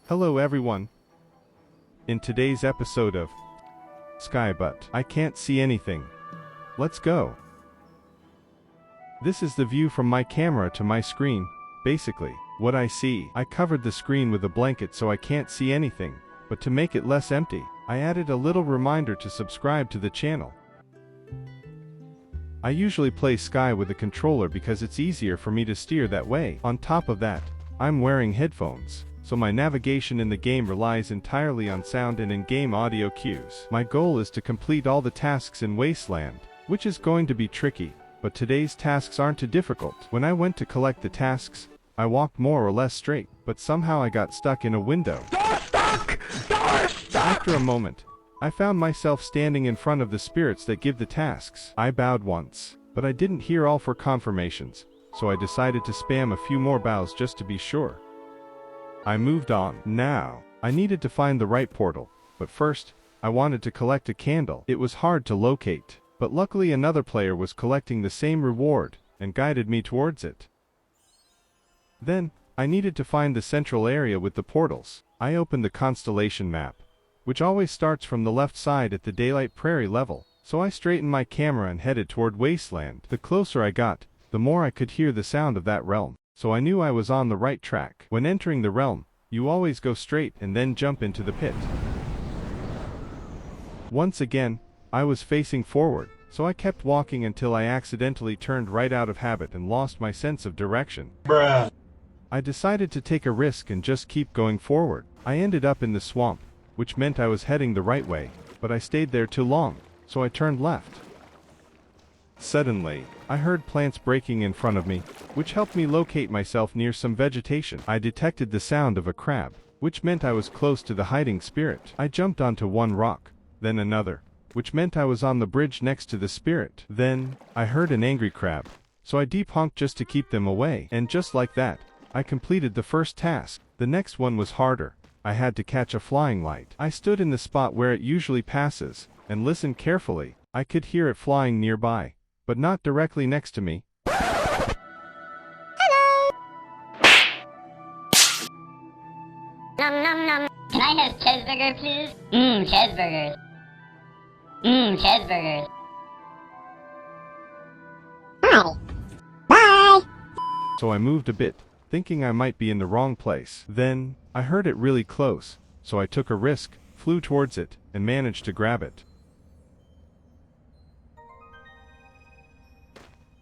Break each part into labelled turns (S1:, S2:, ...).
S1: Hello everyone. In today's episode of Skybut, I can't see anything. Let's go. This is the view from my camera to my screen. Basically, what I see. I covered the screen with a blanket so I can't see anything, but to make it less empty, I added a little reminder to subscribe to the channel. I usually play Sky with a controller because it's easier for me to steer that way. On top of that, I'm wearing headphones, so my navigation in the game relies entirely on sound and in-game audio cues. My goal is to complete all the tasks in Wasteland, which is going to be tricky, but today's tasks aren't too difficult. When I went to collect the tasks, I walked more or less straight, but somehow I got stuck in a window. After a moment, I found myself standing in front of the spirits that give the tasks. I bowed once, but I didn't hear all for confirmations, so I decided to spam a few more bows just to be sure. I moved on. Now, I needed to find the right portal, but first, I wanted to collect a candle. It was hard to locate, but luckily another player was collecting the same reward, and guided me towards it. Then, I needed to find the central area with the portals. I opened the constellation map, which always starts from the left side at the Daylight Prairie level, so I straightened my camera and headed toward Wasteland. The closer I got, the more I could hear the sound of that realm, so I knew I was on the right track. When entering the realm, you always go straight and then jump into the pit. Once again, I was facing forward, so I kept walking until I accidentally turned right out of habit and lost my sense of direction. Bruh. I decided to take a risk and just keep going forward. I ended up in the swamp, which meant I was heading the right way, but I stayed there too long, so I turned left. Suddenly, I heard plants breaking in front of me, which helped me locate myself near some vegetation. I detected the sound of a crab, which meant I was close to the hiding spirit. I jumped onto one rock, then another, which meant I was on the bridge next to the spirit. Then, I heard an angry crab, so I deep honked just to keep them away. And just like that, I completed the first task. The next one was harder. I had to catch a flying light. I stood in the spot where it usually passes, and listened carefully. I could hear it flying nearby, but not directly next to me.
S2: Hello! Nom nom nom. Can I have cheeseburger, please? Cheeseburgers. Cheeseburgers. Bye. Bye!
S1: So I moved a bit, thinking I might be in the wrong place. Then, I heard it really close, so I took a risk, flew towards it, and managed to grab it.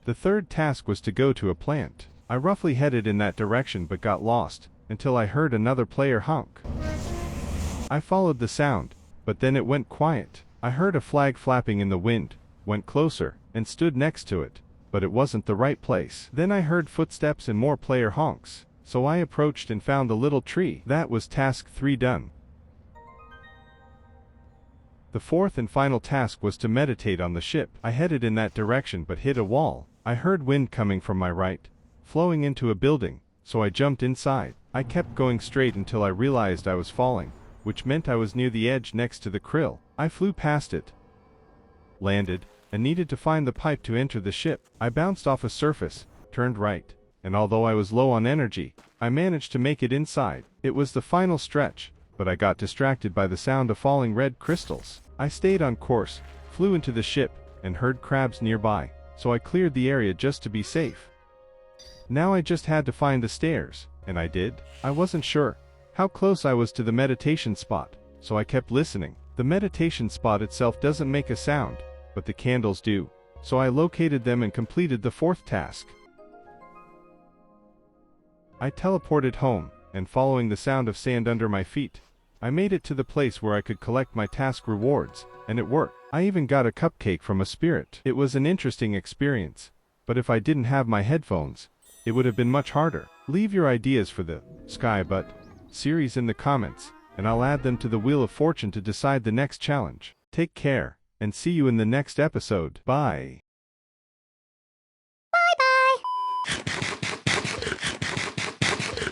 S1: The third task was to go to a plant. I roughly headed in that direction but got lost, until I heard another player honk. I followed the sound, but then it went quiet. I heard a flag flapping in the wind, went closer, and stood next to it, but it wasn't the right place. Then I heard footsteps and more player honks, so I approached and found a little tree. That was task 3 done. The fourth and final task was to meditate on the ship. I headed in that direction but hit a wall. I heard wind coming from my right, flowing into a building, so I jumped inside. I kept going straight until I realized I was falling, which meant I was near the edge next to the krill. I flew past it, landed, and needed to find the pipe to enter the ship. I bounced off a surface, turned right, and although I was low on energy, I managed to make it inside. It was the final stretch, but I got distracted by the sound of falling red crystals. I stayed on course, flew into the ship, and heard crabs nearby, so I cleared the area just to be safe. Now I just had to find the stairs, and I did. I wasn't sure how close I was to the meditation spot, so I kept listening. The meditation spot itself doesn't make a sound, but the candles do, so I located them and completed the fourth task. I teleported home, and following the sound of sand under my feet, I made it to the place where I could collect my task rewards, and it worked. I even got a cupcake from a spirit. It was an interesting experience, but if I didn't have my headphones, it would have been much harder. Leave your ideas for the Skybut series in the comments, and I'll add them to the Wheel of Fortune to decide the next challenge. Take care, and see you in the next episode. Bye.